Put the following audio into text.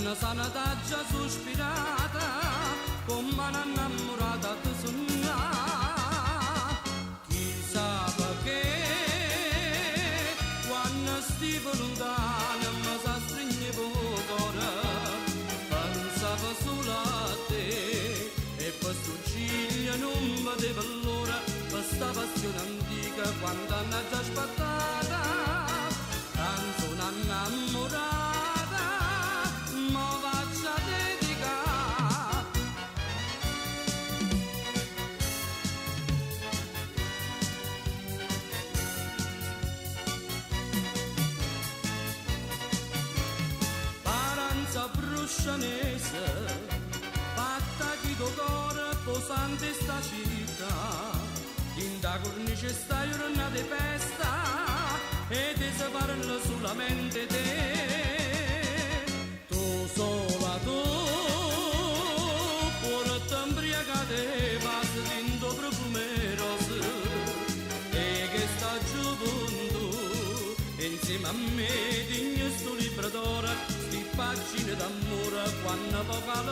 Una sanità già sospirata, come una innamorata ti sogna. Chi sa perché, quando stivo lontano, mi sa stringere il cuore, pensavo solo a te, e per sto ciglio non vedevo l'ora, per sta passione antica, quando hanno già aspettata, canzone innamorata, mo faccio a dedicare. Paranza bruscianese, fatta chi do cuore, posante sta città, in da cornice sta giornata di festa, e ti si parla solamente te. Tu sola tu, porta imbriacate, passi tinto profume rose, e che sta gioventù, insieme a me digno sto libro d'ora, sti pagine d'amore, quando vocale